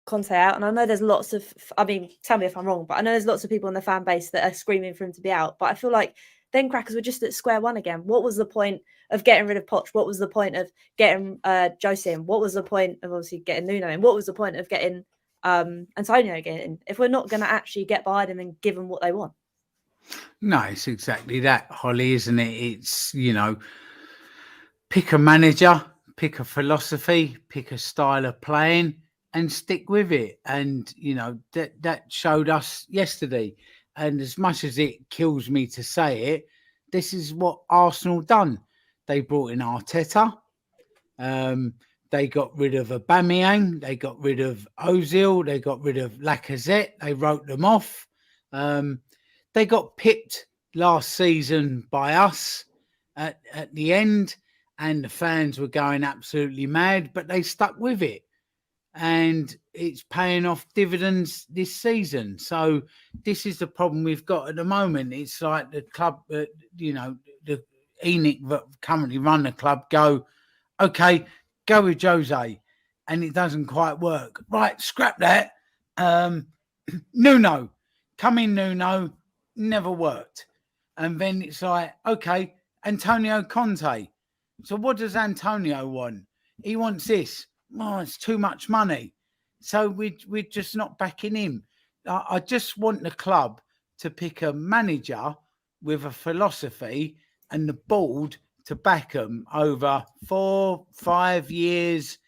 Conte out, and I know there's lots of, I mean, tell me if I'm wrong, but I know there's lots of people in the fan base that are screaming for him to be out. But I feel like then Crackers were just at square one again. What was the point of getting rid of Poch? What was the point of getting Jose in? What was the point of obviously getting Nuno in? What was the point of getting Antonio in if we're not going to actually get behind him and give them what they want? No, it's exactly that, Holly, isn't it? It's, pick a manager, pick a philosophy, pick a style of playing and stick with it. And, that showed us yesterday. And as much as it kills me to say it, this is what Arsenal done. They brought in Arteta. They got rid of Aubameyang. They got rid of Ozil. They got rid of Lacazette. They wrote them off. They got pipped last season by us at the end, and the fans were going absolutely mad, but they stuck with it. And it's paying off dividends this season. So this is the problem we've got at the moment. It's like the club, the ENIC that currently run the club go, okay, go with Jose. And it doesn't quite work. Right, scrap that. Nuno. Come in, Nuno. Never worked. And then it's like, okay, Antonio Conte. So what does Antonio want? He wants this. Oh, it's too much money. So we're just not backing him. I just want the club to pick a manager with a philosophy and the board to back them over 4-5 years,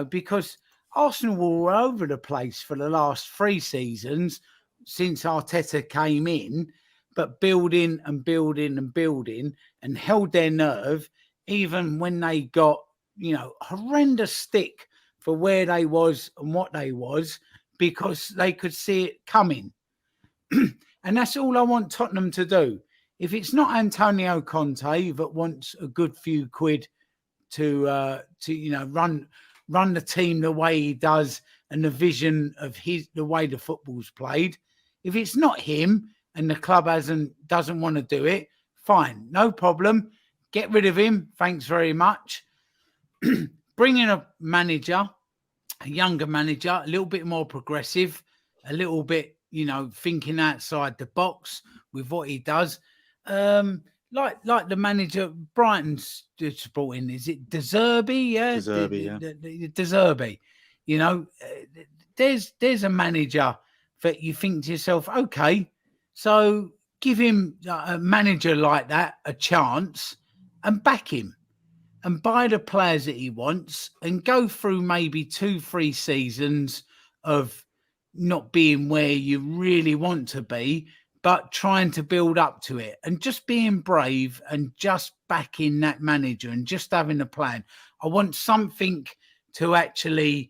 because Arsenal were all over the place for the last 3 seasons since Arteta came in, but building and building and building and held their nerve even when they got, horrendous stick for where they was and what they was because they could see it coming. And that's all I want Tottenham to do. If it's not Antonio Conte that wants a good few quid to run the team the way he does and the vision of the way the football's played, if it's not him and the club doesn't want to do it, fine, no problem. Get rid of him. Thanks very much. Bring in a manager, a younger manager, a little bit more progressive, a little bit, thinking outside the box with what he does. Like the manager Brighton's just brought in. Is it De Zerbi? Yeah, De Zerbi. There's a manager that you think to yourself, okay, so give him a manager like that a chance and back him and buy the players that he wants and go through maybe 2-3 seasons of not being where you really want to be, but trying to build up to it and just being brave and just backing that manager and just having a plan. I want something to actually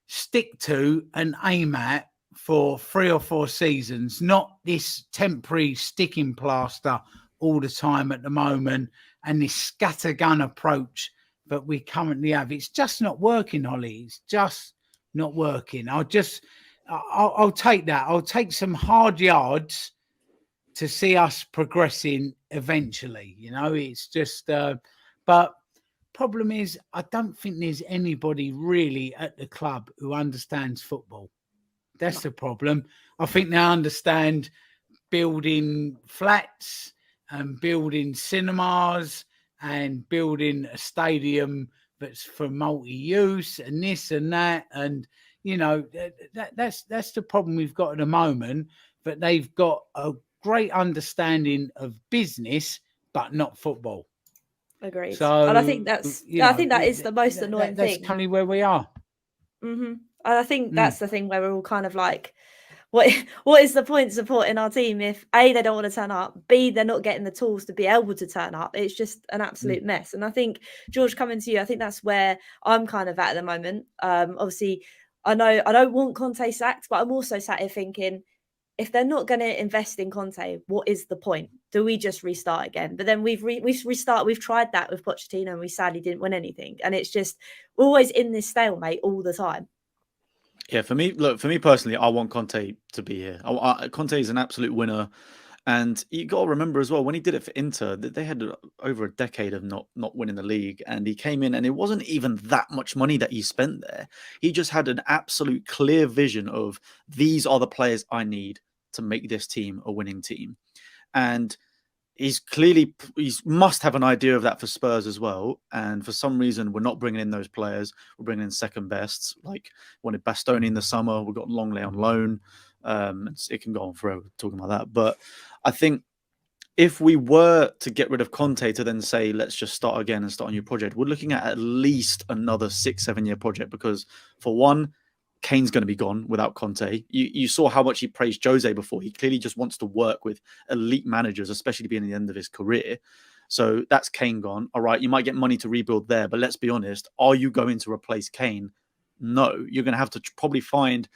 stick to and aim at for 3 or 4 seasons, not this temporary sticking plaster all the time at the moment and this scattergun approach that we currently have. It's just not working, Hollie. It's just not working. I'll take that. I'll take some hard yards to see us progressing eventually. It's just, but problem is, I don't think there's anybody really at the club who understands football. That's the problem. I think they understand building flats and building cinemas and building a stadium that's for multi-use and this and that. And, that's the problem we've got at the moment, that they've got a great understanding of business, but not football. Agreed. So, and I think that is the most annoying thing. That's currently where we are. Mm-hmm. And I think that's the thing where we're all kind of like, what is the point supporting our team if A, they don't want to turn up, B, they're not getting the tools to be able to turn up? It's just an absolute mess. And I think, George, coming to you, I think that's where I'm kind of at the moment. Obviously, I know I don't want Conte sacked, but I'm also sat here thinking, if they're not going to invest in Conte, what is the point? Do we just restart again? But then we've restarted. We've tried that with Pochettino and we sadly didn't win anything. And it's just always in this stalemate all the time. Yeah, for me personally, I want Conte to be here. Conte is an absolute winner. And you got to remember as well, when he did it for Inter, they had over a decade of not winning the league. And he came in and it wasn't even that much money that he spent there. He just had an absolute clear vision of these are the players I need to make this team a winning team. And he must have an idea of that for Spurs as well. And for some reason, we're not bringing in those players. We're bringing in second bests. Like, wanted Bastoni in the summer. We've got Longley on loan. It can go on forever talking about that. But I think if we were to get rid of Conte to then say, let's just start again and start a new project, we're looking at least another 6-7 year project. Because for one, Kane's going to be gone without Conte. You saw how much he praised Jose before. He clearly just wants to work with elite managers, especially being at the end of his career. So that's Kane gone. All right, you might get money to rebuild there, but let's be honest. Are you going to replace Kane? No. You're going to have to probably find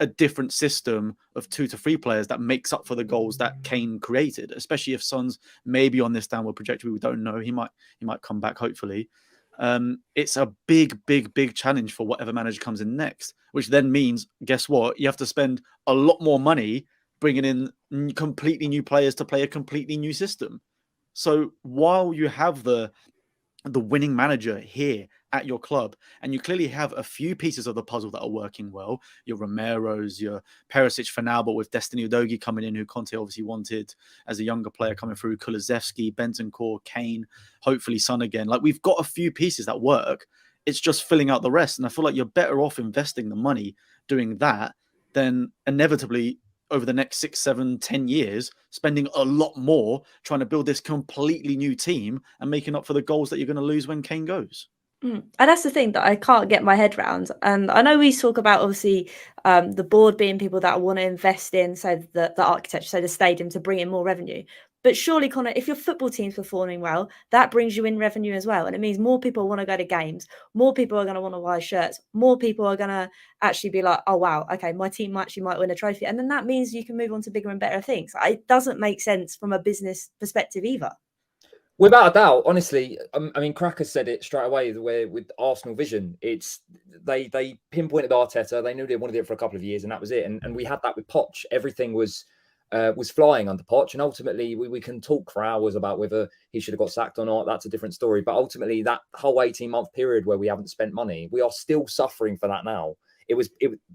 a different system of 2 to 3 players that makes up for the goals that Kane created, especially if Son's maybe on this downward trajectory. We don't know. He might come back, hopefully. It's a big challenge for whatever manager comes in next, which then means, guess what? You have to spend a lot more money bringing in completely new players to play a completely new system. So while you have the winning manager here at your club, and you clearly have a few pieces of the puzzle that are working well, your Romeros, your Perisic for now, but with Destiny Udogie coming in, who Conte obviously wanted as a younger player coming through, Kulusevski, Bentancur, Kane, hopefully Son again. Like, we've got a few pieces that work. It's just filling out the rest. And I feel like you're better off investing the money doing that than inevitably over the next 6, 7, 10 years, spending a lot more trying to build this completely new team and making up for the goals that you're going to lose when Kane goes. And that's the thing that I can't get my head around. And I know we talk about, obviously, the board being people that want to invest in, so the architecture, so the stadium, to bring in more revenue. But surely, Connor, if your football team's performing well, that brings you in revenue as well. And it means more people want to go to games. More people are going to want to buy shirts. More people are going to actually be like, oh, wow, okay, my team might win a trophy. And then that means you can move on to bigger and better things. It doesn't make sense from a business perspective either. Without a doubt, honestly, I mean, Cracker said it straight away. Where with Arsenal vision, it's they pinpointed Arteta. They knew they wanted it for a couple of years, and that was it. And we had that with Poch. Everything was flying under Poch, and ultimately we can talk for hours about whether he should have got sacked or not. That's a different story. But ultimately, that whole 18-month period where we haven't spent money, we are still suffering for that now.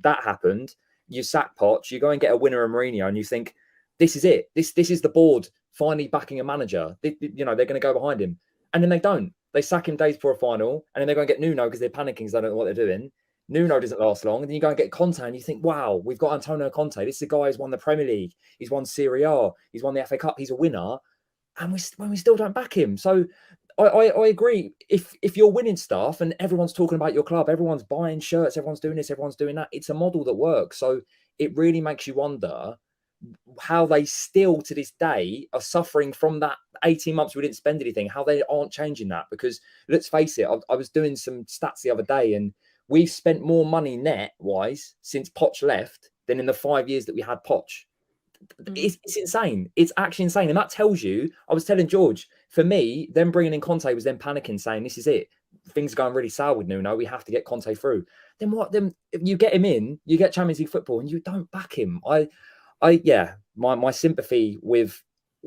That happened. You sack Poch, you go and get a winner of Mourinho, and you think, this is it. This is the board finally backing a manager. They're going to go behind him. And then they don't. They sack him days before a final, and then they're going to get Nuno because they're panicking because they don't know what they're doing. Nuno doesn't last long. And then you go and get Conte, and you think, wow, we've got Antonio Conte. This is a guy who's won the Premier League. He's won Serie A. He's won the FA Cup. He's a winner. And we still don't back him. So I agree. If you're winning stuff and everyone's talking about your club, everyone's buying shirts, everyone's doing this, everyone's doing that, it's a model that works. So it really makes you wonder how they still to this day are suffering from that 18 months we didn't spend anything, how they aren't changing that. Because let's face it, I was doing some stats the other day, and we've spent more money net wise since Poch left than in the 5 years that we had Poch. It's insane. It's actually insane. And that tells you, I was telling George, for me, them bringing in Conte was them panicking, saying, this is it. Things are going really sour with Nuno. We have to get Conte through. Then what? Then if you get him in, you get Champions League football, and you don't back him. My sympathy with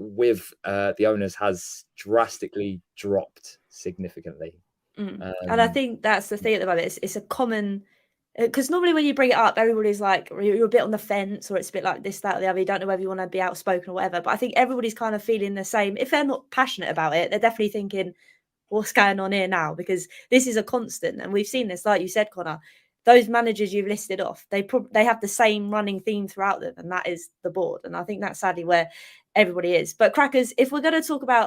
the owners has drastically dropped significantly. And I think that's the thing at the moment. It's a common, because normally when you bring it up, everybody's like, you're a bit on the fence, or it's a bit like this, that, or the other. You don't know whether you want to be outspoken or whatever. But I think everybody's kind of feeling the same. If they're not passionate about it, they're definitely thinking, what's going on here now? Because this is a constant, and we've seen this, like you said, Connor. Those managers you've listed off, they have the same running theme throughout them, and that is the board. And I think that's sadly where everybody is. But Crackers, if we're going to talk about